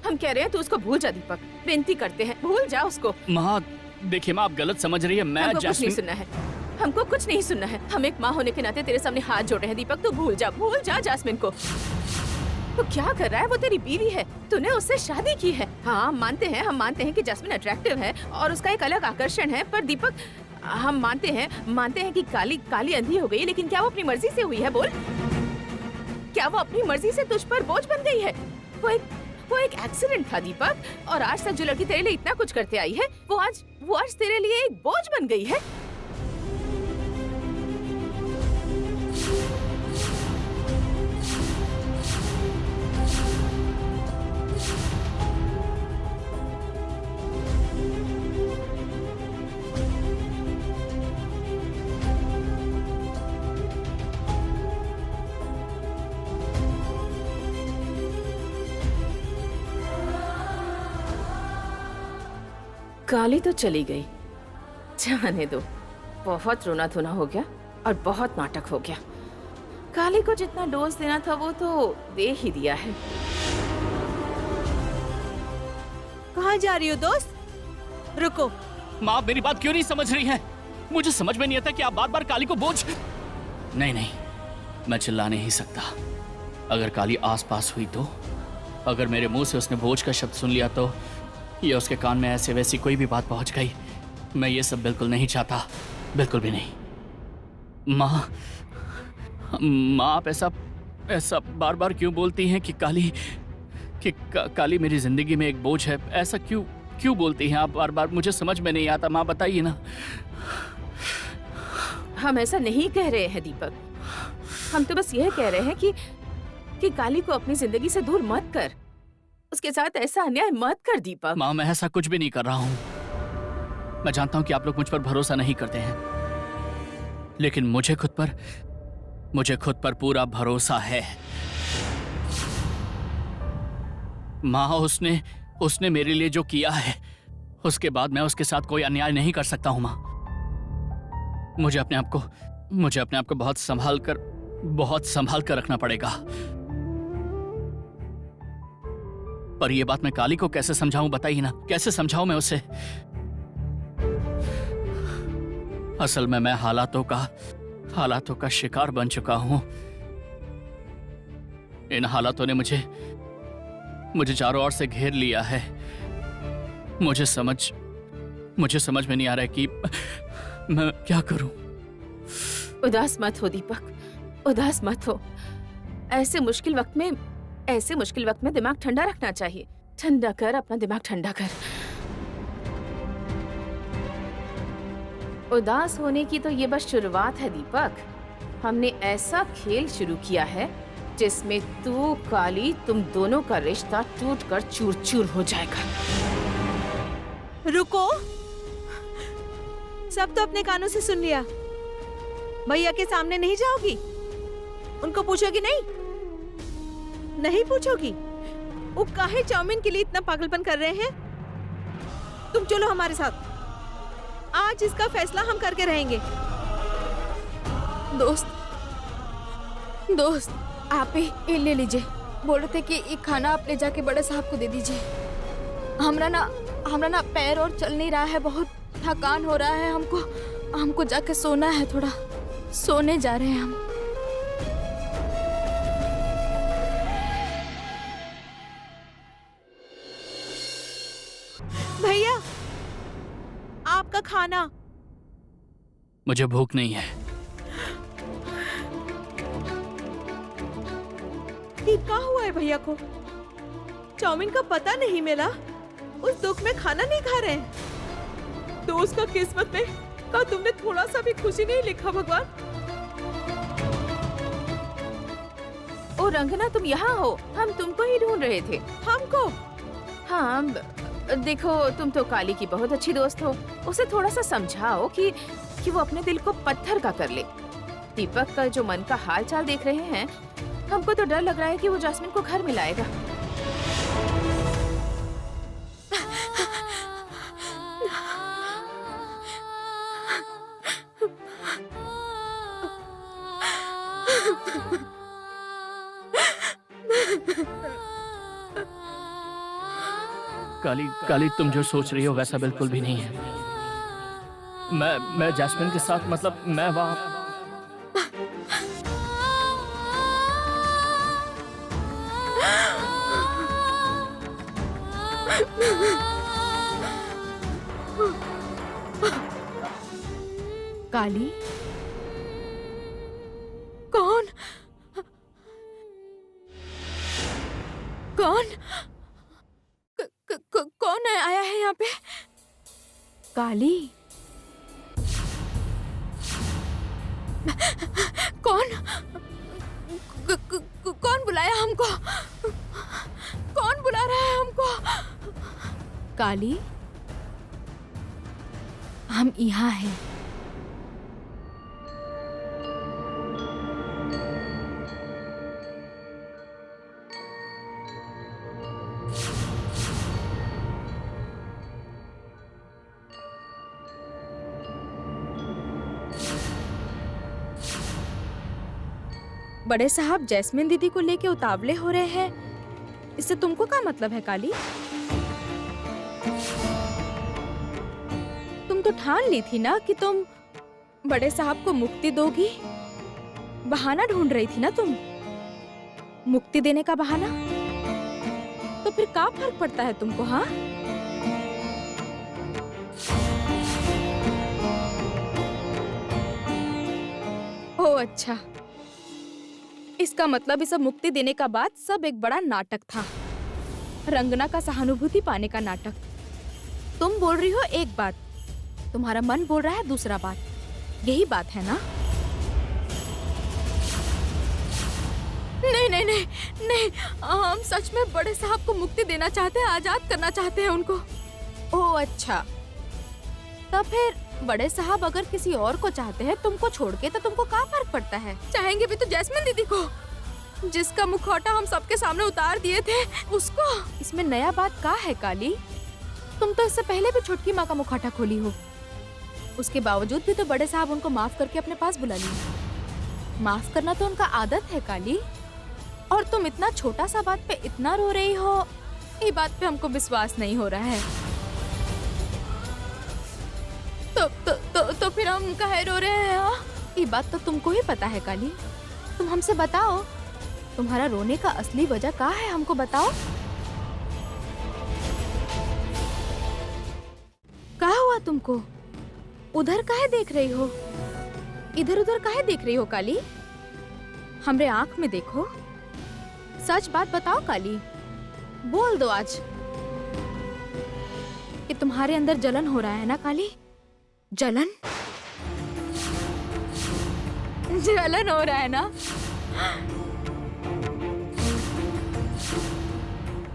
हम कह रहे हैं तू उसको भूल जा दीपक, विनती करते हैं भूल जा उसको। माँ देखिए माँ, आप गलत समझ रही है। मैं हमको कुछ नहीं जैस्मिन सुनना है, हमको कुछ नहीं सुनना है। हम एक माँ होने के नाते तेरे सामने हाथ जोड़ रहे हैं दीपक, तू भूल जा जैस्मिन को। तो क्या कर रहा है, वो तेरी बीवी है, तूने उससे शादी की है। हाँ हम मानते हैं कि जैस्मिन अट्रैक्टिव है और उसका एक अलग आकर्षण है, पर दीपक हम मानते हैं कि काली अंधी हो गई, लेकिन क्या वो अपनी मर्जी से हुई है? बोल, क्या वो अपनी मर्जी से तुझ पर बोझ बन गई है? वो एक एक्सीडेंट था दीपक, और आज तक जो लड़की तेरे लिए इतना कुछ करते आई है, वो आज तेरे लिए एक बोझ बन गई है। काली तो चली गई, जाने दो। बहुत रोना धोना हो गया और बहुत नाटक हो गया। काली को जितना डोज देना था वो तो दे ही दिया है। कहाँ जा रही हो दोस्त? रुको। माँ मेरी बात क्यों नहीं समझ रही है? मुझे समझ में नहीं आता कि आप बार बार काली को बोझ। नहीं, मैं चिल्ला नहीं सकता। अगर काली आस पास हुई तो, अगर मेरे मुंह से उसने बोझ का शब्द सुन लिया तो, या उसके कान में ऐसे वैसी कोई भी बात पहुंच गई, मैं ये सब बिल्कुल नहीं चाहता, बिल्कुल भी नहीं। माँ आप ऐसा बार बार क्यों बोलती हैं कि काली मेरी जिंदगी में एक बोझ है? ऐसा क्यों बोलती हैं आप बार बार? मुझे समझ में नहीं आता। माँ बताइए ना। हम ऐसा नहीं कह रहे हैं दीपक, हम तो बस यह कह रहे हैं कि काली को अपनी जिंदगी से दूर मत कर, उसके साथ ऐसा अन्याय मत कर दीपक। माँ मैं ऐसा कुछ भी नहीं कर रहा हूँ। मैं जानता हूँ कि आप लोग मुझ पर भरोसा नहीं करते हैं, लेकिन मुझे खुद पर पूरा भरोसा है। माँ उसने मेरे लिए जो किया है, उसके बाद मैं उसके साथ कोई अन्याय नहीं कर सकता हूँ। माँ मुझे अपने आप को बहुत संभाल कर रखना पड़ेगा। पर ये बात मैं काली को कैसे समझाऊं? बताइए ना, कैसे समझाऊं मैं उसे? असल में मैं हालातों का शिकार बन चुका हूं। इन हालातों ने मुझे चारों ओर से घेर लिया है। मुझे समझ में नहीं आ रहा है कि मैं क्या करूं। उदास मत हो दीपक, उदास मत हो। ऐसे मुश्किल वक्त में दिमाग ठंडा रखना चाहिए। ठंडा कर, अपना दिमाग ठंडा कर। उदास होने की तो ये बस शुरुआत है दीपक। हमने ऐसा खेल शुरू किया है जिसमें तू काली, तुम दोनों का रिश्ता टूटकर चूर-चूर हो जाएगा। रुको, सब तो अपने कानों से सुन लिया। भैया के सामने नहीं जाओगी? उनको पूछोगी नहीं? नहीं पूछोगी? वो काहे चाउमीन के लिए इतना पागलपन कर रहे हैं? तुम चलो हमारे साथ, आज इसका फैसला हम करके रहेंगे। दोस्त आप ही ले लीजिए। बोल रहे थे कि ये खाना आप ले जाके बड़े साहब को दे दीजिए। हमरा ना पैर और चल नहीं रहा है, बहुत थकान हो रहा है। हमको जाके सोना है, थोड़ा सोने जा रहे हैं हम। भैया आपका खाना। मुझे भूख नहीं है। ये क्या हुआ है भैया को? चाउमीन का पता नहीं मिला, उस दुख में खाना नहीं खा रहे हैं। तो उसका किस्मत में का तुमने थोड़ा सा भी खुशी नहीं लिखा भगवान। ओ रंगना, तुम यहाँ हो? हम तुमको ही ढूंढ रहे थे। हमको? हाँ देखो, तुम तो काली की बहुत अच्छी दोस्त हो, उसे थोड़ा सा समझाओ कि वो अपने दिल को पत्थर का कर ले। दीपक का जो मन का हाल चाल देख रहे हैं, हमको तो डर लग रहा है कि वो जैस्मिन को घर में लाएगा। काली काली, तुम जो सोच रही हो वैसा बिल्कुल भी नहीं है। मैं जैस्मिन के साथ, मतलब मैं वहाँ। काली, कौन कौन कौन आया है यहाँ पे? काली, कौन कौन बुलाया हमको? कौन बुला रहा है हमको? काली, हम यहाँ हैं। बड़े साहब जैस्मिन दीदी को लेके उतावले हो रहे हैं, इससे तुमको क्या मतलब है काली? तुम तो ठान ली थी ना कि तुम बड़े साहब को मुक्ति दोगी। बहाना ढूंढ रही थी ना तुम, मुक्ति देने का बहाना। तो फिर क्या फर्क पड़ता है तुमको? हाँ, ओह अच्छा, इसका मतलब इस मुक्ति देने का बाद सब एक बड़ा नाटक था, रंगना का सहानुभूति पाने का नाटक। तुम बोल रही हो एक बात, तुम्हारा मन बोल रहा है दूसरा बात, यही बात है ना? नहीं नहीं नहीं नहीं, हम सच में बड़े साहब को मुक्ति देना चाहते हैं, आजाद करना चाहते हैं उनको। ओह अच्छा, तब फिर बड़े साहब अगर किसी और को चाहते हैं तुमको छोड़ के, तो तुमको क्या फर्क पड़ता है? चाहेंगे भी तो जैस्मिन दीदी को, जिसका मुखौटा हम सबके सामने उतार दिए थे, उसको। इसमें नया बात क्या है काली? तुम तो इससे पहले भी छोटकी माँ का मुखौटा खोली हो, उसके बावजूद भी तो बड़े साहब उनको माफ करके अपने पास बुला लिए। माफ करना तो उनका आदत है काली, और तुम इतना छोटा सा बात पे इतना रो रही हो, ये बात पे हमको विश्वास नहीं हो रहा है। तो फिर हम काहे रो रहे हैं? हाँ, ये बात तो तुमको ही पता है काली। तुम हमसे बताओ, तुम्हारा रोने का असली वजह क्या है, हमको बताओ। क्या हुआ तुमको? उधर काहे देख रही हो? इधर उधर काहे देख रही हो काली? हमरे आंख में देखो, सच बात बताओ काली, बोल दो आज कि तुम्हारे अंदर जलन हो रहा है ना काली? जलन जलन हो रहा है ना?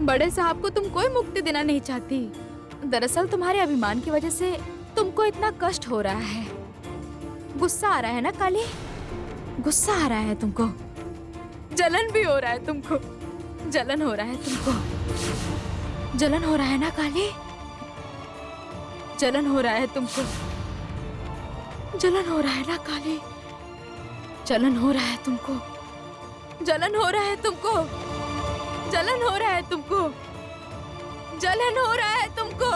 बड़े साहब को तुम कोई मुक्ति देना नहीं चाहती। दरअसल तुम्हारे अभिमान की वजह से तुमको इतना कष्ट हो रहा है। गुस्सा आ रहा है ना काली? गुस्सा आ रहा है तुमको, जलन भी हो रहा है तुमको, जलन हो रहा है तुमको, जलन हो रहा है ना काली? जलन हो रहा है तुमको, जलन हो रहा है ना काली? जलन हो रहा है तुमको, जलन हो रहा है तुमको, जलन हो रहा है तुमको, जलन हो रहा है तुमको।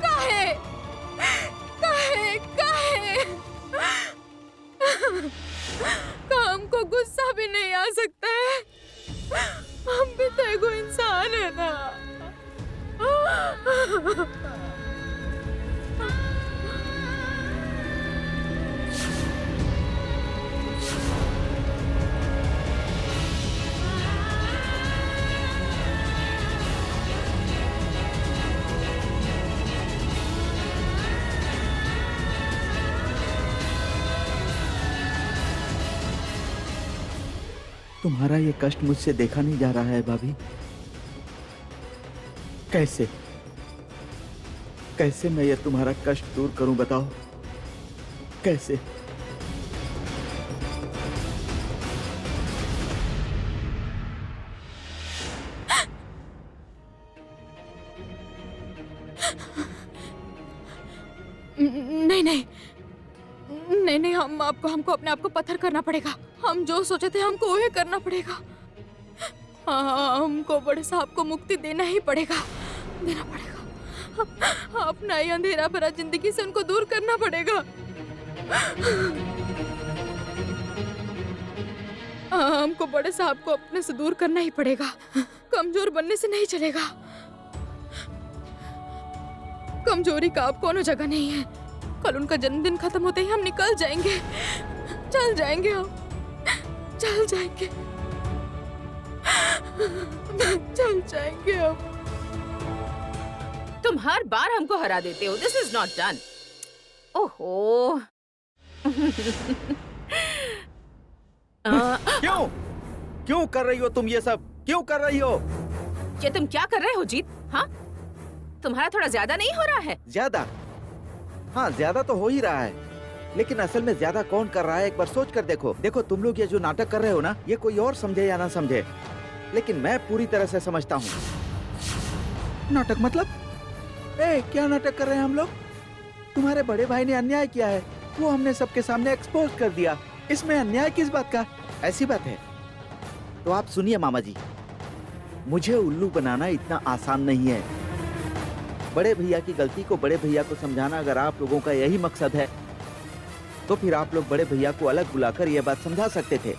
काहे काहे काहे? काम को गुस्सा भी नहीं आ सकता है? हम भी तो एगो इंसान है ना। तुम्हारा ये कष्ट मुझसे देखा नहीं जा रहा है भाभी। कैसे कैसे मैं ये तुम्हारा कष्ट दूर करूं, बताओ कैसे? नहीं नहीं नहीं नहीं, हमको अपने आप को पत्थर करना पड़ेगा। हम जो सोचे थे हमको वही करना पड़ेगा। हाँ, हमको बड़े साहब को मुक्ति देना ही पड़ेगा, देना पड़ेगा। अपना ये अंधेरा भरा जिंदगी से उनको दूर करना पड़ेगा। हाँ, हमको बड़े साहब को अपने से दूर करना ही पड़ेगा। कमजोर बनने से नहीं चलेगा। कमजोरी का अब कोनो जगह नहीं है। कल उनका जन्मदिन खत्म होते ही हम निकल जाएंगे, चल जाएंगे, हम चल जाएंगे, चल जाएंगे हम। तुम हर बार हमको हरा देते हो। This is not done. ओहो। क्यों क्यों कर रही हो तुम ये सब? क्यों कर रही हो? ये तुम क्या कर रहे हो जीत? हाँ, तुम्हारा थोड़ा ज्यादा नहीं हो रहा है? ज्यादा? हाँ, ज्यादा तो हो ही रहा है, लेकिन असल में ज्यादा कौन कर रहा है एक बार सोच कर देखो। देखो, तुम लोग ये जो नाटक कर रहे हो ना, ये कोई और समझे या ना समझे, लेकिन मैं पूरी तरह से समझता हूँ। नाटक मतलब? क्या नाटक कर रहे हैं हम लोग? तुम्हारे बड़े भाई ने अन्याय किया है, वो हमने सबके सामने एक्सपोज कर दिया। इसमें अन्याय किस बात का? ऐसी बात है तो आप सुनिए मामा जी, मुझे उल्लू बनाना इतना आसान नहीं है। बड़े भैया की गलती को बड़े भैया को समझाना अगर आप लोगों का यही मकसद है, तो फिर आप लोग बड़े भैया को अलग बुलाकर यह बात समझा सकते थे।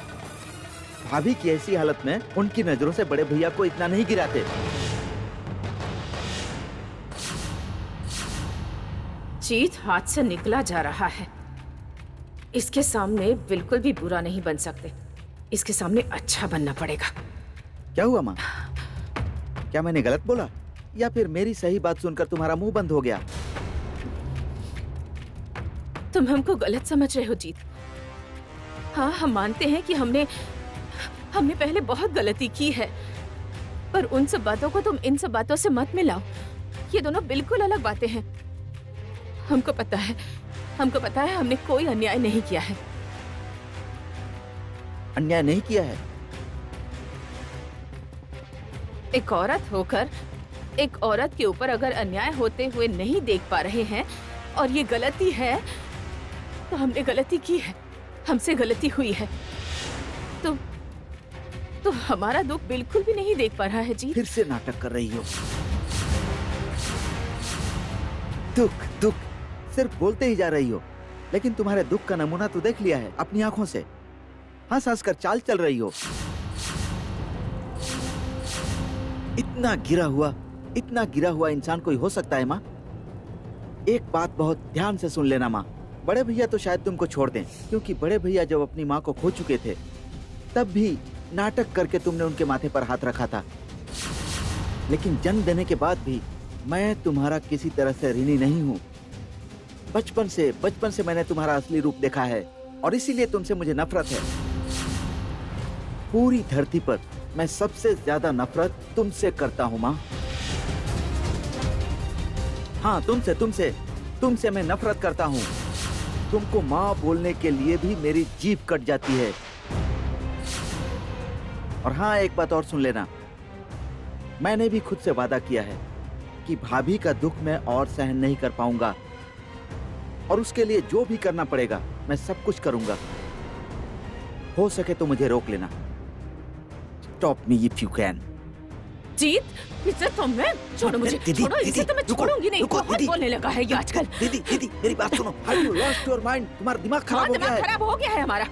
भाभी की ऐसी हालत में उनकी नजरों से बड़े भैया को इतना नहीं गिराते। जीत हाथ से निकला जा रहा है। इसके सामने बिल्कुल भी बुरा नहीं बन सकते। इसके सामने अच्छा बनना पड़ेगा। क्या हुआ माँ? क्या मैंने गलत बोला, या फिर मेरी सही बात सुनकर तुम्हारा मुंह बंद हो गया? तुम हमको गलत समझ रहे हो जीत। हाँ, हम मानते हैं कि हमने पहले बहुत गलती की है, पर उन सब बातों को तुम इन सब बातों से मत मिलाओ। ये दोनों बिल्कुल अलग बातें हैं। हमको पता है हमने कोई अन्याय नहीं किया है। अन्याय नहीं किया है? एक औरत होकर एक औरत के ऊपर अगर अन्याय होते हुए नहीं देख पा रहे हैं और ये गलती है, तो हमने गलती की है, हमसे गलती हुई है। तो हमारा दुख बिल्कुल भी नहीं देख पा रहा है जी। फिर से नाटक कर रही हो। दुख दुख सिर्फ बोलते ही जा रही हो, लेकिन तुम्हारे दुख का नमूना तो देख लिया है अपनी आंखों से। हंस हंस कर चाल चल रही हो। इतना गिरा हुआ इंसान कोई हो सकता है माँ? एक बात बहुत ध्यान से सुन लेना माँ, बड़े भैया तो शायद तुमको छोड़ दें, क्योंकि बड़े भैया जब अपनी माँ को खो चुके थे तब भी नाटक करके तुमने उनके माथे पर हाथ रखा था। लेकिन जन्म देने के बाद भी मैं तुम्हारा किसी तरह से ऋणी नहीं हूँ। बचपन से मैंने तुम्हारा असली रूप देखा है और इसीलिए तुमसे मुझे नफरत है। पूरी धरती पर मैं सबसे ज्यादा नफरत तुमसे करता हूँ माँ। हाँ, तुमसे मैं नफरत करता हूँ। तुमको माँ बोलने के लिए भी मेरी जीभ कट जाती है। और हाँ, एक बात और सुन लेना, मैंने भी खुद से वादा किया है कि भाभी का दुख मैं और सहन नहीं कर पाऊंगा, और उसके लिए जो भी करना पड़ेगा मैं सब कुछ करूंगा। हो सके तो मुझे रोक लेना। Stop me if you can. जीत, इज्जत तो मैं छोड़ो मुझे, छोड़ो, इज्जत तो मैं छोड़ूंगी नहीं। बहुत बोलने लगा है ये आजकल। दीदी मेरी बात सुनो। Have you lost your mind? तुम्हारा दिमाग खराब हो गया है। दिमाग खराब हो गया है हमारा।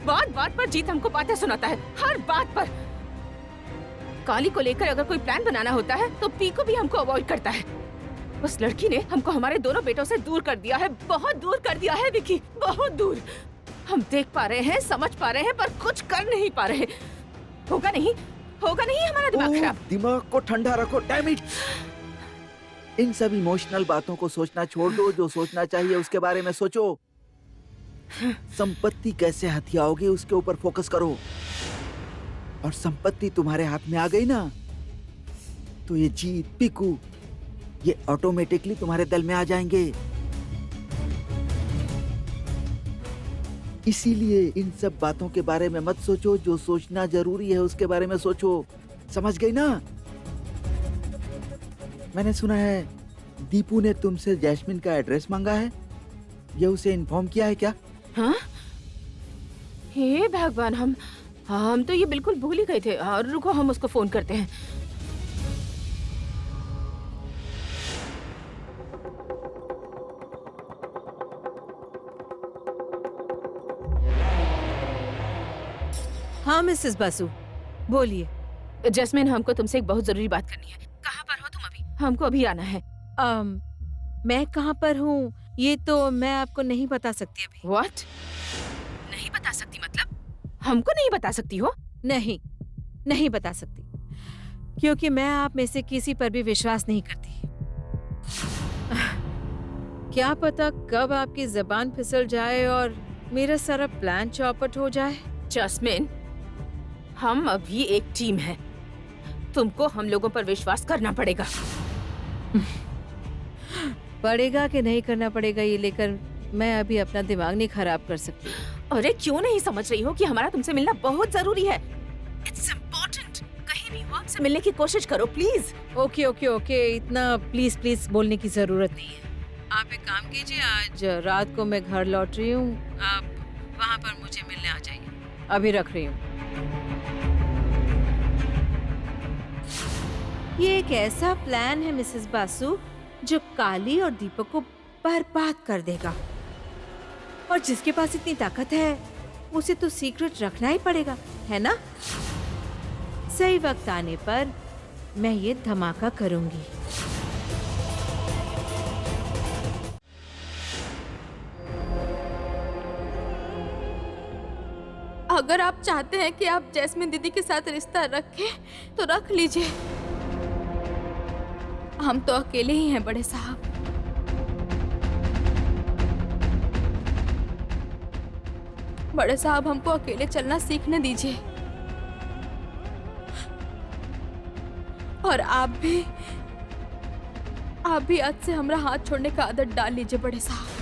बात पर जीत हमको बातें सुनाता है, हर बात पर। काली को लेकर अगर कोई प्लान बनाना होता है तो पीकू भी हमको अवॉइड करता है। उस लड़की ने हमको हमारे दोनों बेटों से दूर कर दिया है, बहुत दूर कर दिया है विकी, बहुत दूर। हम देख पा रहे हैं, समझ पा रहे हैं, पर कुछ कर नहीं पा रहे। होगा नहीं हमारा दिमाग खराब। दिमाग को ठंडा रखो, डैम इट। इन सब इमोशनल बातों को सोचना छोड़ दो। जो सोचना चाहिए उसके बारे में सोचो। संपत्ति कैसे हथियाओगे उसके ऊपर फोकस करो। और संपत्ति तुम्हारे हाथ में आ गई ना, तो ये जीत, पीकू, ये ऑटोमेटिकली तुम्हारे दल में आ जाएंगे। इसीलिए इन सब बातों के बारे में मत सोचो। जो सोचना जरूरी है उसके बारे में सोचो। समझ गई ना? मैंने सुना है दीपू ने तुमसे जैस्मिन का एड्रेस मांगा है। ये उसे इन्फॉर्म किया है क्या? हाँ? हे भगवान, हम तो ये बिल्कुल भूल ही गए थे। और रुको, हम उसको फोन करते हैं। हाँ मिसेस बासु, बोलिए। जैस्मिन, हमको तुमसे एक बहुत जरूरी बात करनी है। कहाँ पर हो तुम अभी? हमको अभी आना है। मैं कहाँ पर हूँ ये तो मैं आपको नहीं बता सकती अभी। व्हाट? नहीं बता सकती मतलब? हमको नहीं बता सकती हो? नहीं, नहीं बता सकती, क्योंकि मैं आप में से किसी पर भी विश्वास नहीं करती। क्या पता कब आपकी जबान फिसल जाए और मेरा सारा प्लान चौपट हो जाए। जैस्मिन, हम अभी एक टीम है। तुमको हम लोगों पर विश्वास करना पड़ेगा। पड़ेगा कि नहीं करना पड़ेगा ये लेकर मैं अभी अपना दिमाग नहीं खराब कर सकती। अरे क्यों नहीं समझ रही हो कि हमारा तुमसे मिलना बहुत जरूरी है। It's important. कहीं भी हो हमसे मिलने की कोशिश करो प्लीज। ओके ओके ओके, इतना प्लीज प्लीज बोलने की जरूरत नहीं है। आप एक काम कीजिए, आज रात को मैं घर लौट रही हूँ, आप वहाँ पर मुझे मिलने आ जाइए। अभी रख रही हूँ। ये एक ऐसा प्लान है मिसेस बासु जो काली और दीपक को बर्बाद कर देगा, और जिसके पास इतनी ताकत है उसे तो सीक्रेट रखना ही पड़ेगा, है ना? सही वक्त आने पर मैं ये धमाका करूंगी। अगर आप चाहते हैं कि आप जैस्मिन दीदी के साथ रिश्ता रखें तो रख लीजिए। हम तो अकेले ही हैं बड़े साहब। बड़े साहब, हमको अकेले चलना सीखने दीजिए। और आप भी आज से हमारा हाथ छोड़ने का आदत डाल लीजिए बड़े साहब।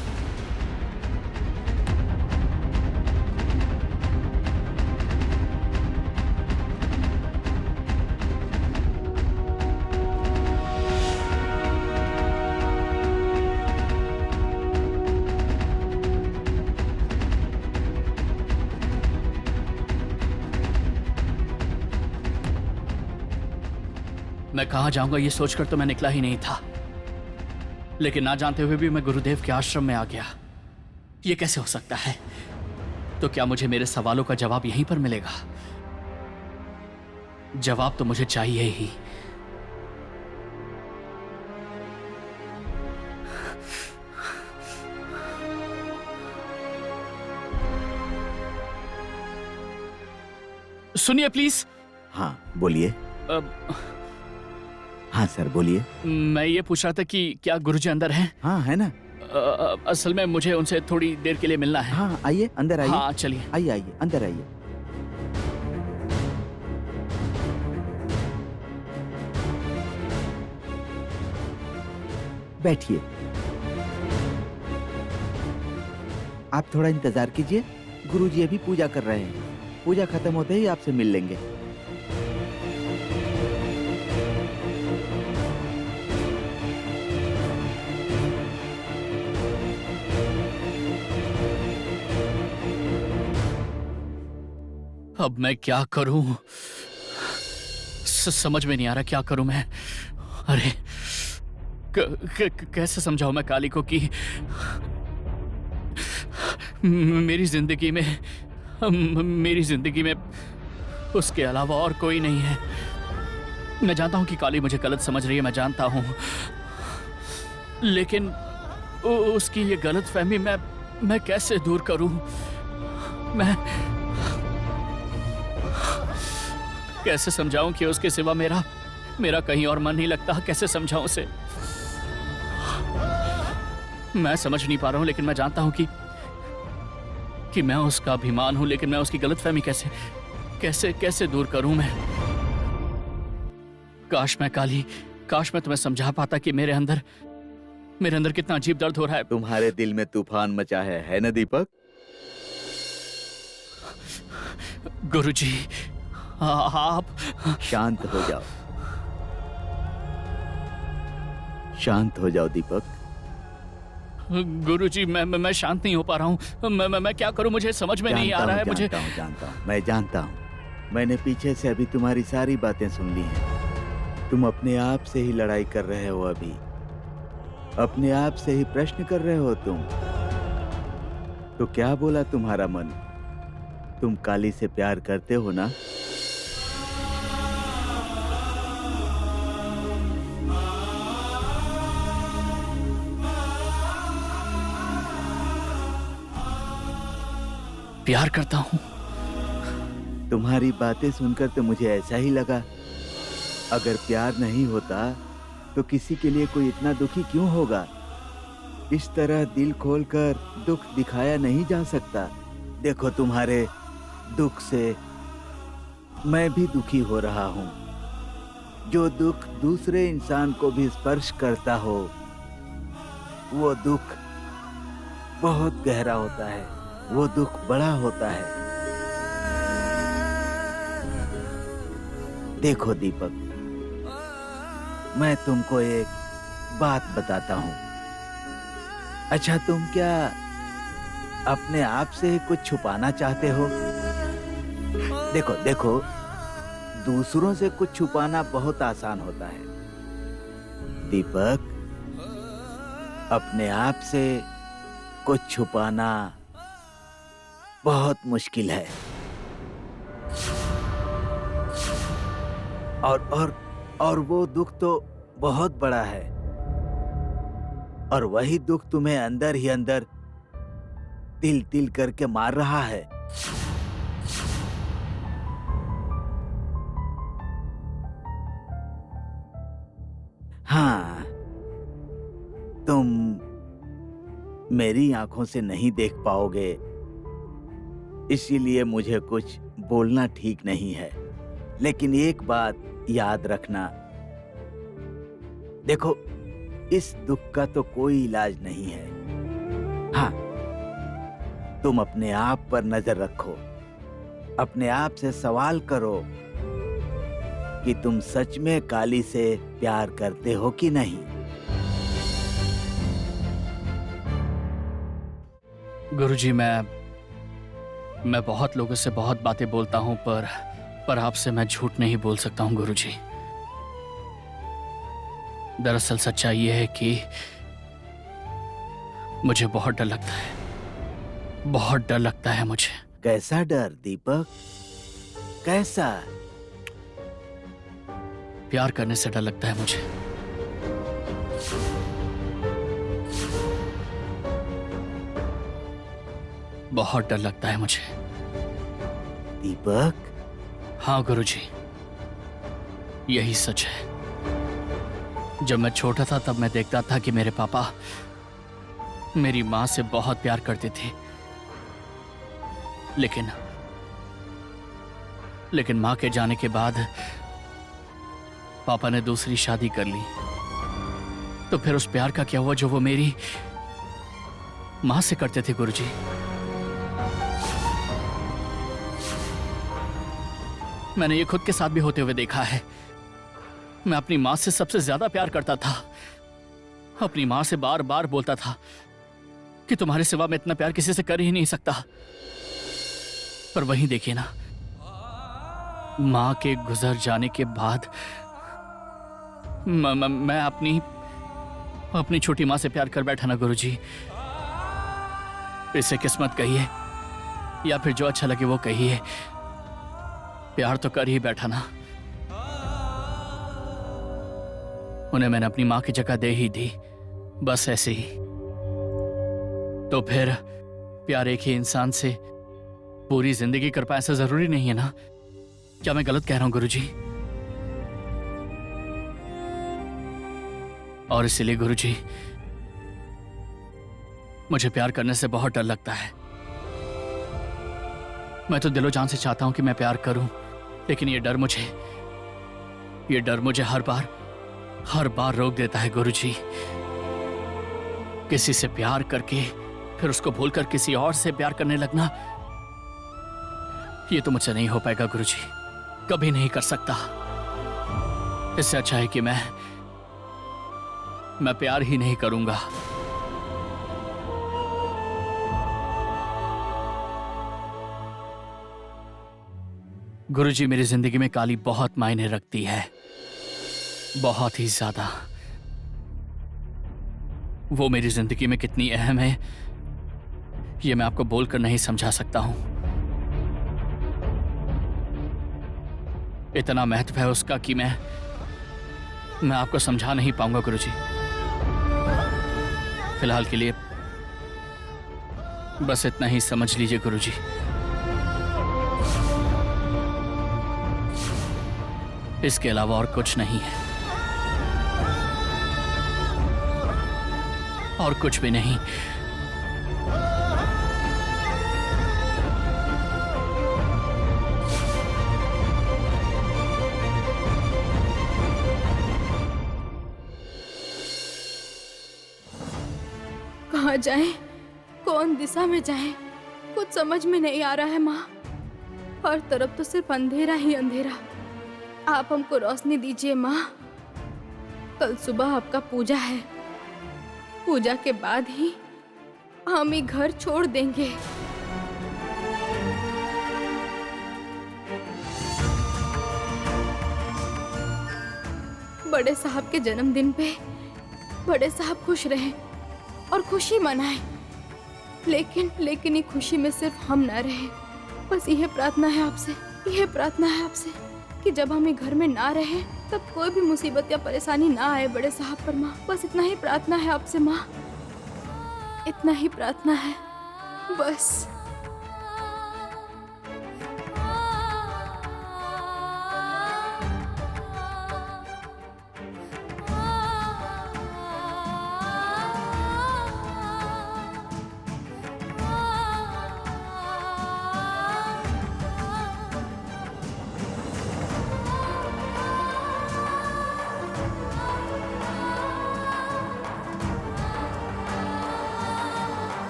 मैं कहाँ जाऊंगा ये सोचकर तो मैं निकला ही नहीं था, लेकिन ना जानते हुए भी मैं गुरुदेव के आश्रम में आ गया। ये कैसे हो सकता है? तो क्या मुझे मेरे सवालों का जवाब यहीं पर मिलेगा? जवाब तो मुझे चाहिए ही। सुनिए प्लीज। हाँ बोलिए। हाँ सर बोलिए। मैं ये पूछ रहा था कि क्या गुरुजी अंदर हैं? हाँ है ना। असल में मुझे उनसे थोड़ी देर के लिए मिलना है। हाँ आइए, अंदर आइए। हाँ चलिए। आइए आइए, अंदर आइए। बैठिए। आप थोड़ा इंतजार कीजिए, गुरुजी अभी पूजा कर रहे हैं। पूजा खत्म होते ही आपसे मिल लेंगे। अब मैं क्या करूं? समझ में नहीं आ रहा क्या करूं मैं। अरे कैसे समझाऊं मैं काली को कि मेरी जिंदगी में उसके अलावा और कोई नहीं है। मैं जानता हूं कि काली मुझे गलत समझ रही है, मैं जानता हूं, लेकिन उसकी ये गलत फहमी मैं कैसे दूर करूं? मैं कैसे समझाऊं कि उसके सिवा मेरा कहीं और मन नहीं लगता? कैसे समझाऊं उसे? मैं समझ नहीं पा रहा हूं, लेकिन मैं जानता हूं कि मैं उसका अभिमान हूं, लेकिन मैं उसकी गलतफहमी कैसे दूर करूं मैं? काश मैं तुम्हें समझा पाता कि मेरे अंदर कितना अजीब दर्द हो रहा है। तुम्हारे दिल में तूफान मचा है ना दीपक? गुरुजी आप शांत हो जाओ, शांत हो जाओ दीपक। गुरुजी मैं शांत नहीं हो पा रहा हूँ। मैं क्या करूँ? मुझे समझ में नहीं आ रहा है। मुझे जानता हूँ, मैं जानता हूँ। मैंने पीछे से अभी तुम्हारी सारी बातें सुन ली हैं। तुम अपने आप से ही लड़ाई कर रहे हो अभी, अपने आप से ही प्रश्न कर रहे हो तुम। तो क्या बोला तुम्हारा मन? तुम काली से प्यार करते हो ना? प्यार करता हूँ। तुम्हारी बातें सुनकर तो मुझे ऐसा ही लगा। अगर प्यार नहीं होता तो किसी के लिए कोई इतना दुखी क्यों होगा? इस तरह दिल खोलकर दुख दिखाया नहीं जा सकता। देखो, तुम्हारे दुख से मैं भी दुखी हो रहा हूँ। जो दुख दूसरे इंसान को भी स्पर्श करता हो, वो दुख बहुत गहरा होता है, वो दुख बड़ा होता है। देखो दीपक, मैं तुमको एक बात बताता हूँ। अच्छा, तुम क्या अपने आप से ही कुछ छुपाना चाहते हो? देखो देखो, दूसरों से कुछ छुपाना बहुत आसान होता है दीपक। अपने आप से कुछ छुपाना बहुत मुश्किल है। और वो दुख तो बहुत बड़ा है, और वही दुख तुम्हें अंदर ही अंदर तिल तिल करके मार रहा है। हाँ, तुम मेरी आंखों से नहीं देख पाओगे, इसीलिए मुझे कुछ बोलना ठीक नहीं है। लेकिन एक बात याद रखना, देखो, इस दुख का तो कोई इलाज नहीं है। हाँ, तुम अपने आप पर नजर रखो, अपने आप से सवाल करो कि तुम सच में काली से प्यार करते हो कि नहीं। गुरुजी, मैं बहुत लोगों से बहुत बातें बोलता हूं, पर आपसे मैं झूठ नहीं बोल सकता हूं गुरुजी। दरअसल सच्चाई यह है कि मुझे बहुत डर लगता है, बहुत डर लगता है मुझे। कैसा डर दीपक? कैसा? प्यार करने से डर लगता है मुझे। बहुत डर लगता है मुझे दीपक। हाँ गुरुजी, यही सच है। जब मैं छोटा था तब मैं देखता था कि मेरे पापा मेरी माँ से बहुत प्यार करते थे, लेकिन माँ के जाने के बाद पापा ने दूसरी शादी कर ली। तो फिर उस प्यार का क्या हुआ जो वो मेरी माँ से करते थे गुरुजी? मैंने ये खुद के साथ भी होते हुए देखा है। मैं अपनी माँ से सबसे ज्यादा प्यार करता था। अपनी माँ से बार बार बोलता था कि तुम्हारे सिवा मैं इतना प्यार किसी से कर ही नहीं सकता। पर वहीं देखिए ना, माँ के गुजर जाने के बाद मैं अपनी छोटी माँ से प्यार कर बैठा ना गुरुजी। इसे किस्मत कहिए या फिर जो अच्छा लगे वो कहिए, प्यार तो कर ही बैठा ना। उन्हें मैंने अपनी माँ की जगह दे ही दी, बस ऐसे ही। तो फिर प्यार एक ही इंसान से पूरी जिंदगी कर पाए ऐसा जरूरी नहीं है ना? क्या मैं गलत कह रहा हूं गुरुजी? और इसीलिए गुरुजी, मुझे प्यार करने से बहुत डर लगता है। मैं तो दिलो जान से चाहता हूं कि मैं प्यार करूं, लेकिन ये डर मुझे हर बार रोक देता है गुरुजी। किसी से प्यार करके फिर उसको भूलकर किसी और से प्यार करने लगना, ये तो मुझसे नहीं हो पाएगा गुरुजी, कभी नहीं कर सकता। इससे अच्छा है कि मैं प्यार ही नहीं करूंगा। गुरुजी, मेरी जिंदगी में काली बहुत मायने रखती है, बहुत ही ज्यादा। वो मेरी जिंदगी में कितनी अहम है ये मैं आपको बोलकर नहीं समझा सकता हूं। इतना महत्व है उसका कि मैं आपको समझा नहीं पाऊंगा गुरुजी। फिलहाल के लिए बस इतना ही समझ लीजिए गुरुजी। इसके अलावा और कुछ नहीं है, और कुछ भी नहीं। कहाँ जाएं? कौन दिशा में जाएं? कुछ समझ में नहीं आ रहा है माँ। हर तरफ तो सिर्फ अंधेरा ही अंधेरा। आप हमको रोशनी दीजिए माँ। कल सुबह आपका पूजा है, पूजा के बाद ही हम ये घर छोड़ देंगे। बड़े साहब के जन्मदिन पे बड़े साहब खुश रहे और खुशी मनाए, लेकिन ये खुशी में सिर्फ हम ना रहे। बस यह प्रार्थना है आपसे, यह प्रार्थना है आपसे कि जब हम ये घर में ना रहे तब कोई भी मुसीबत या परेशानी ना आए बड़े साहब पर माँ। बस इतना ही प्रार्थना है आपसे माँ, इतना ही प्रार्थना है बस।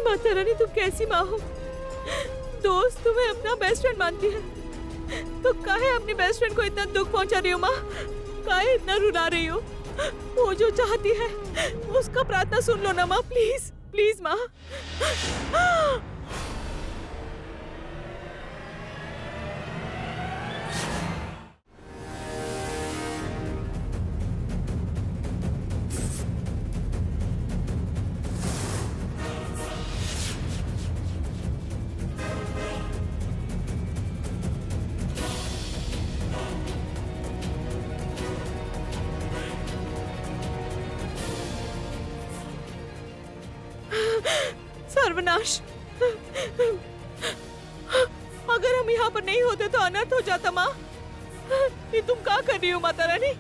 माता रानी, तुम कैसी माँ हो? दोस्त तुम्हें अपना बेस्ट फ्रेंड मानती है, तो काहे अपनी बेस्ट फ्रेंड को इतना दुख पहुंचा रही हो माँ? काहे इतना रुला रही हो? वो जो चाहती है उसका प्रार्थना सुन लो ना माँ, प्लीज प्लीज माँ। सर्वनाश! अगर हम यहाँ पर नहीं होते तो अनर्थ हो जाता माँ। ये तुम क्या कर रही हो माता रानी?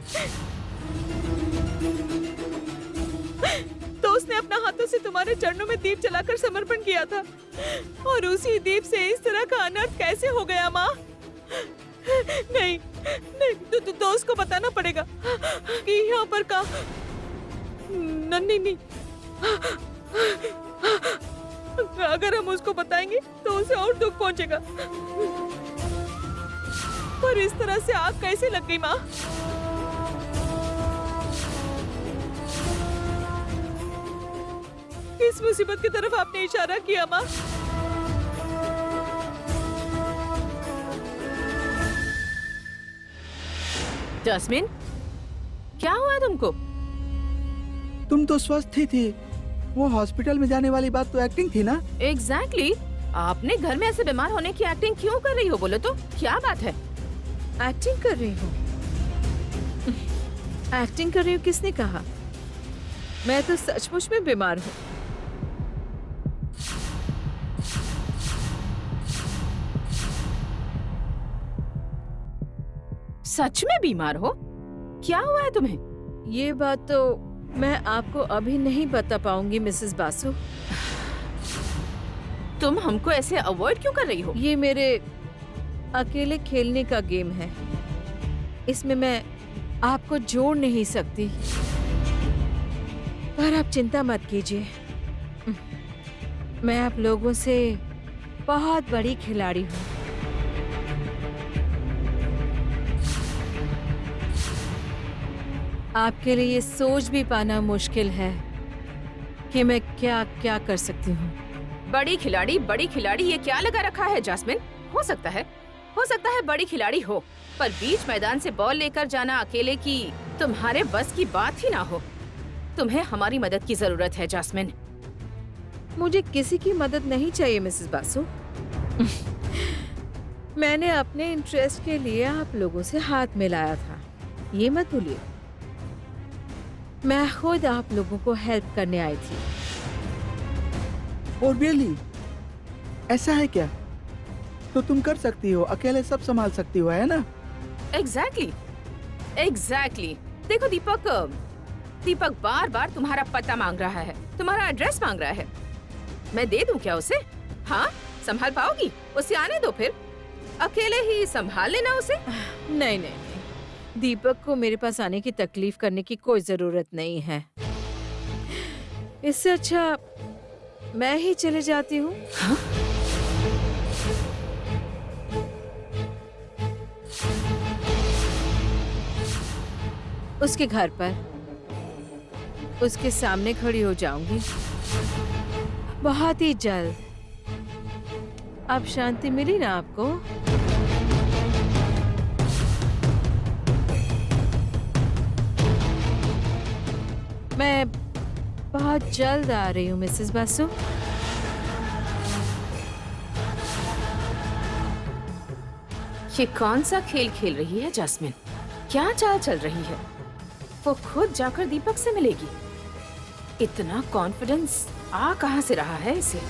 तो उसने अपना हाथों से तुम्हारे चरणों में दीप जलाकर समर्पण किया था, और उसी दीप से इस तरह का अनर्थ कैसे हो गया माँ? नहीं नहीं, तो दोस्त को बताना पड़ेगा कि यहाँ पर का नहीं। अगर हम उसको बताएंगे तो उसे और दुख पहुंचेगा। पर इस तरह से आग कैसे लग गई माँ? किस मुसीबत की तरफ आपने इशारा किया माँ? जैस्मिन, क्या हुआ तुमको? तुम तो स्वस्थ ही थी। वो हॉस्पिटल में जाने वाली बात तो एक्टिंग थी ना? एग्जैक्टली आपने घर में ऐसे बीमार होने की एक्टिंग क्यों कर रही हो? बोलो तो क्या बात है? एक्टिंग कर रही हूँ? एक्टिंग कर रही हूँ किसने कहा? मैं तो सचमुच में बीमार हूँ। सच में बीमार हो? क्या हुआ है तुम्हें? ये बात तो मैं आपको अभी नहीं बता पाऊंगी मिसेस बासु। तुम हमको ऐसे अवॉइड क्यों कर रही हो? ये मेरे अकेले खेलने का गेम है। इसमें मैं आपको जोड़ नहीं सकती। पर आप चिंता मत कीजिए, मैं आप लोगों से बहुत बड़ी खिलाड़ी हूँ। आपके लिए ये सोच भी पाना मुश्किल है कि मैं क्या क्या कर सकती हूँ। बड़ी खिलाड़ी ये क्या लगा रखा है जैस्मिन? हो सकता है बड़ी खिलाड़ी हो, पर बीच मैदान से बॉल लेकर जाना अकेले की तुम्हारे बस की बात ही ना हो। तुम्हें हमारी मदद की जरूरत है जैस्मिन। मुझे किसी की मदद नहीं चाहिए मिसेस बासु। मैंने अपने इंटरेस्ट के लिए आप लोगों से हाथ मिलाया था, ये मत भूलिए। मैं खुद आप लोगों को हेल्प करने आई थी। और रियली ऐसा है क्या? तो तुम कर सकती हो, अकेले सब संभाल सकती हो, है ना? एग्जैक्टली। देखो दीपक बार बार तुम्हारा पता मांग रहा है, तुम्हारा एड्रेस मांग रहा है। मैं दे दूं क्या उसे? हाँ, संभाल पाओगी? उसे आने दो, फिर अकेले ही संभाल लेना उसे। नहीं, दीपक को मेरे पास आने की तकलीफ करने की कोई जरूरत नहीं है। इससे अच्छा मैं ही चले जाती हूँ। हाँ? उसके घर पर उसके सामने खड़ी हो जाऊंगी बहुत ही जल्द। अब शांति मिली ना आपको? मैं बहुत जल्द आ रही हूँ मिसेस बासु। ये कौन सा खेल खेल रही है जैस्मिन? क्या चाल चल रही है? वो खुद जाकर दीपक से मिलेगी? इतना कॉन्फिडेंस आ कहां से रहा है इसे?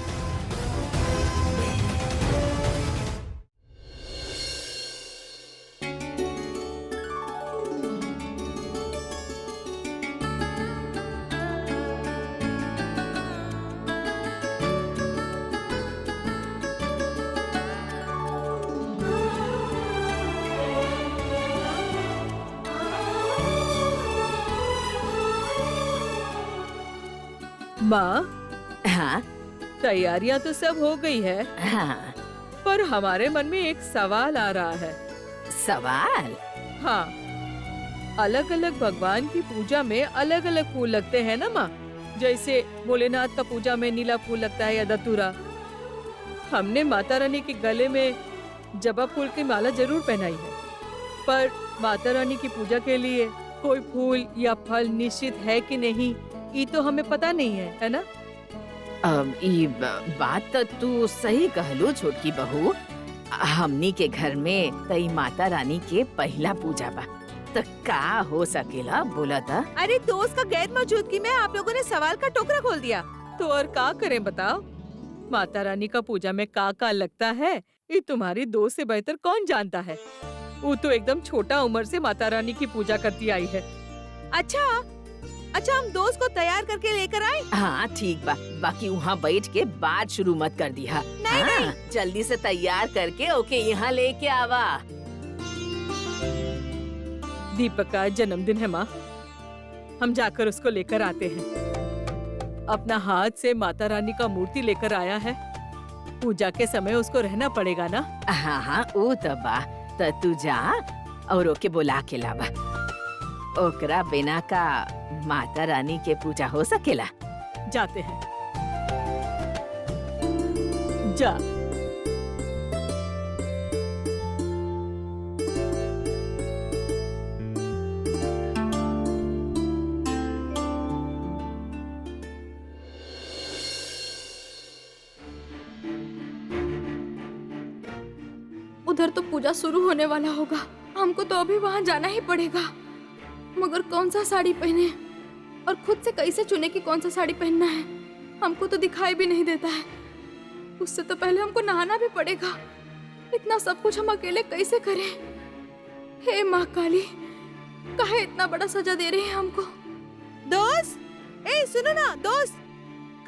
माँ, हाँ तैयारियां तो सब हो गई है, हाँ। पर हमारे मन में एक सवाल आ रहा है। सवाल? हाँ, अलग अलग भगवान की पूजा में अलग अलग फूल लगते हैं ना माँ? जैसे भोलेनाथ का पूजा में नीला फूल लगता है या धतूरा। हमने माता रानी के गले में जबा फूल की माला जरूर पहनाई है, पर माता रानी की पूजा के लिए कोई फूल या फल निश्चित है कि नहीं, ये तो हमें पता नहीं है ना? ये बात तो तू सही कहलू छोटकी बहू। हमनी के घर में तई माता रानी के पहला पूजा बा, तो का हो सकेला बोला था? अरे दोस्त का गैर मौजूदगी में आप लोगों ने सवाल का टोकरा खोल दिया, तो और का करें बताओ? माता रानी का पूजा में का लगता है ये तुम्हारी दोस्त से बेहतर कौन जानता है। वो तो एकदम छोटा उम्र से माता रानी की पूजा करती आई है। अच्छा, हम दोस्त को तैयार करके लेकर आए? हाँ ठीक बा, बाकी वहाँ बैठ के बात शुरू मत कर दिया। नहीं। जल्दी से तैयार करके ओके यहाँ लेके आवा। दीपक का जन्मदिन है माँ, हम जाकर उसको लेकर आते हैं। अपना हाथ से माता रानी का मूर्ति लेकर आया है, पूजा के समय उसको रहना पड़ेगा ना? हाँ वो तो बा, तो तू जा और ओके बुला के लावा। ओकरा बिना का माता रानी के पूजा हो सकेला? जाते हैं। जा। उधर तो पूजा शुरू होने वाला होगा, हमको तो अभी वहां जाना ही पड़ेगा। मगर कौन सा साड़ी पहने और खुद से कैसे चुने कि कौन सा साड़ी पहनना है, हमको तो दिखाई भी नहीं देता है। उससे तो पहले हमको नहाना भी पड़ेगा। इतना सब कुछ हम अकेले कैसे करें? हे माँ काली, काहे इतना बड़ा सजा दे रहे हैं हमको? दोस्त, ए सुनो ना दोस्त।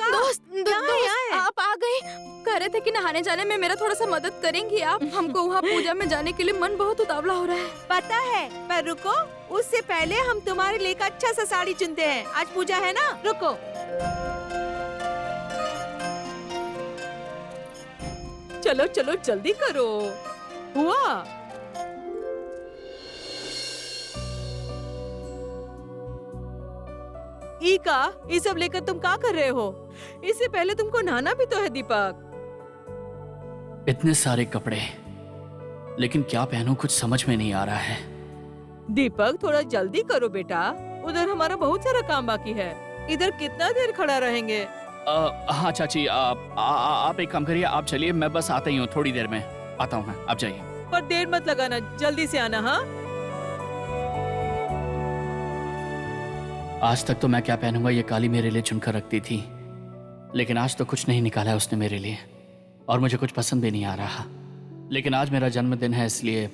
दोस्त, यहाँ है। आप आ गए। कह रहे थे कि नहाने जाने में मेरा थोड़ा सा मदद करेंगी आप? हमको वहाँ पूजा में जाने के लिए मन बहुत उतावला हो रहा है। पता है, पर रुको, उससे पहले हम तुम्हारे लिए एक अच्छा सा साड़ी चुनते हैं। आज पूजा है ना, रुको। चलो चलो जल्दी करो। हुआ? ईका, ये सब लेकर तुम क्या कर रहे हो? इससे पहले तुमको नहाना भी तो है दीपक। इतने सारे कपड़े, लेकिन क्या पहनूं कुछ समझ में नहीं आ रहा है। दीपक थोड़ा जल्दी करो बेटा, उधर हमारा बहुत सारा काम बाकी है। इधर कितना देर खड़ा रहेंगे? हाँ चाची, आप एक काम करिए, आप चलिए, मैं बस आता ही हूँ, थोड़ी देर में आता हूँ मैं, आप जाइए। पर देर मत लगाना, जल्दी से आना। हाँ, आज तक तो मैं क्या पहनूंगा ये काली मेरे लिए चुनकर रखती थी, लेकिन आज तो कुछ नहीं निकाला उसने मेरे लिए, और मुझे कुछ पसंद भी नहीं आ रहा। लेकिन आज मेरा जन्मदिन है, इसलिए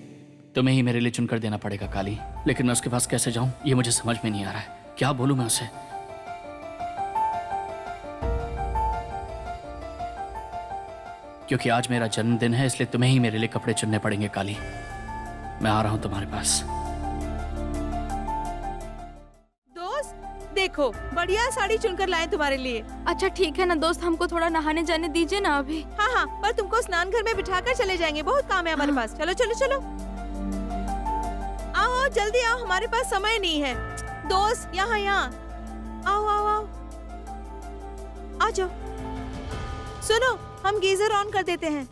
तुम्हें ही मेरे लिए चुनकर देना पड़ेगा काली। लेकिन मैं उसके पास कैसे जाऊं ये मुझे समझ में नहीं आ रहा है। क्या बोलूं मैं उसे? क्योंकि आज मेरा जन्मदिन है, इसलिए तुम्हें ही मेरे लिए कपड़े चुनने पड़ेंगे काली। मैं आ रहा हूं तुम्हारे पास। देखो बढ़िया साड़ी चुनकर लाए तुम्हारे लिए। अच्छा ठीक है ना दोस्त, हमको थोड़ा नहाने जाने दीजिए ना अभी। हाँ हाँ, पर तुमको स्नान घर में बिठाकर चले जाएंगे, बहुत काम है हमारे पास। चलो चलो चलो, आओ जल्दी आओ, हमारे पास समय नहीं है। दोस्त यहाँ यहाँ आओ आओ आओ, आ जाओ। सुनो, हम गीजर ऑन कर देते हैं।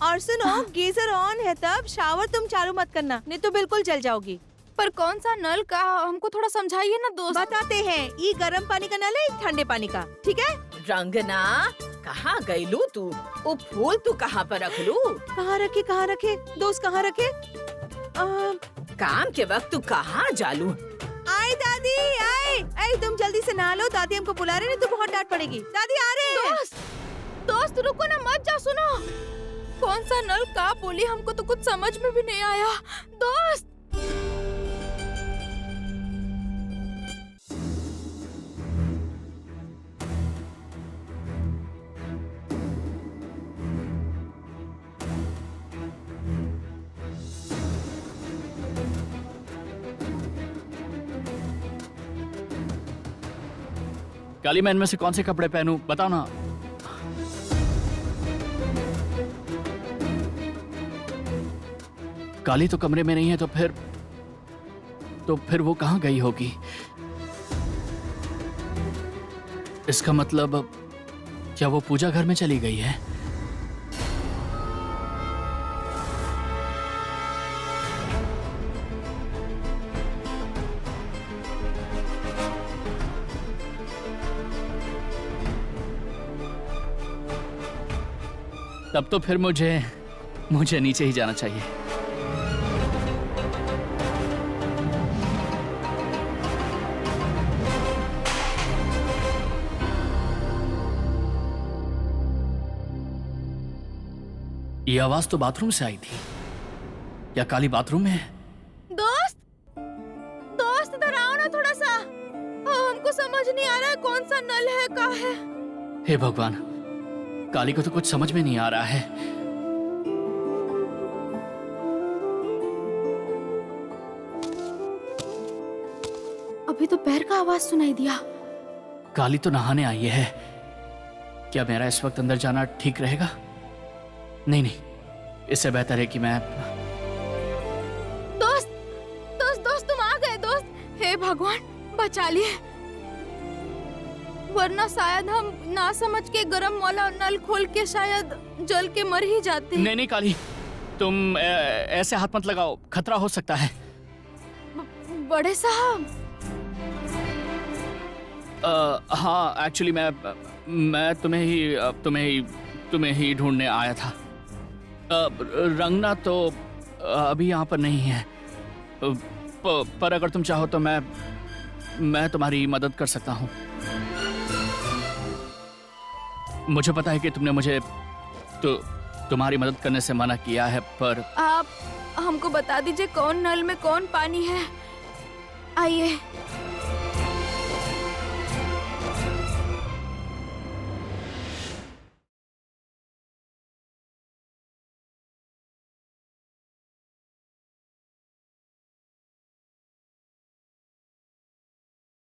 और सुनो, गीजर ऑन है तब शावर तुम चालू मत करना, नहीं तो बिल्कुल जल जाओगी। पर कौन सा नल का, हमको थोड़ा समझाइए ना दोस्त। बताते हैं, ये गर्म पानी का नल है, ठंडे पानी का, ठीक है? रंगना, कहाँ गई लू तू? वो फूल तू कहाँ पर रख लू? कहाँ रखे दोस्त, कहाँ रखे? काम के वक्त तू कहाँ जालू? आए दादी आए, तुम जल्दी से नहा लो, दादी हमको बुला रहे, नहीं तो बहुत डांट पड़ेगी। दादी आ रहे हैं। दोस्त रुको ना, मत जाओ, सुनो। कौन सा नल का बोली, हमको तो कुछ समझ में भी नहीं आया। दोस्त काली, मैं इनमें से कौन से कपड़े पहनूं बताओ ना। काली तो कमरे में नहीं है, तो फिर वो कहाँ गई होगी? इसका मतलब क्या वो पूजा घर में चली गई है? तब तो फिर मुझे नीचे ही जाना चाहिए। ये आवाज तो बाथरूम से आई थी। क्या काली बाथरूम में है? दोस्त इधर आओ ना थोड़ा सा। हमको समझ नहीं आ रहा है कौन सा नल है, का है। हे भगवान, काली को तो कुछ समझ में नहीं आ रहा है। अभी तो पैर का आवाज सुनाई दिया। काली तो नहाने आई है। क्या मेरा इस वक्त अंदर जाना ठीक रहेगा? नहीं, इससे बेहतर है कि मैं... दोस्त तुम आ गए दोस्त। हे भगवान, बचा लिए। वरना शायद हम ना समझ के गरम वाला नल खोल के शायद जल के मर ही जाते। नहीं नहीं काली, तुम ऐसे हाथ मत लगाओ, खतरा हो सकता है। बड़े साहब, हाँ एक्चुअली मैं तुम्हें ही ढूंढने आया था। रंगना तो अभी यहाँ पर नहीं है, पर अगर तुम चाहो तो मैं तुम्हारी मदद कर सकता हूँ। मुझे पता है कि तुमने मुझे तुम्हारी मदद करने से मना किया है, पर आप हमको बता दीजिए कौन नल में कौन पानी है। आइए।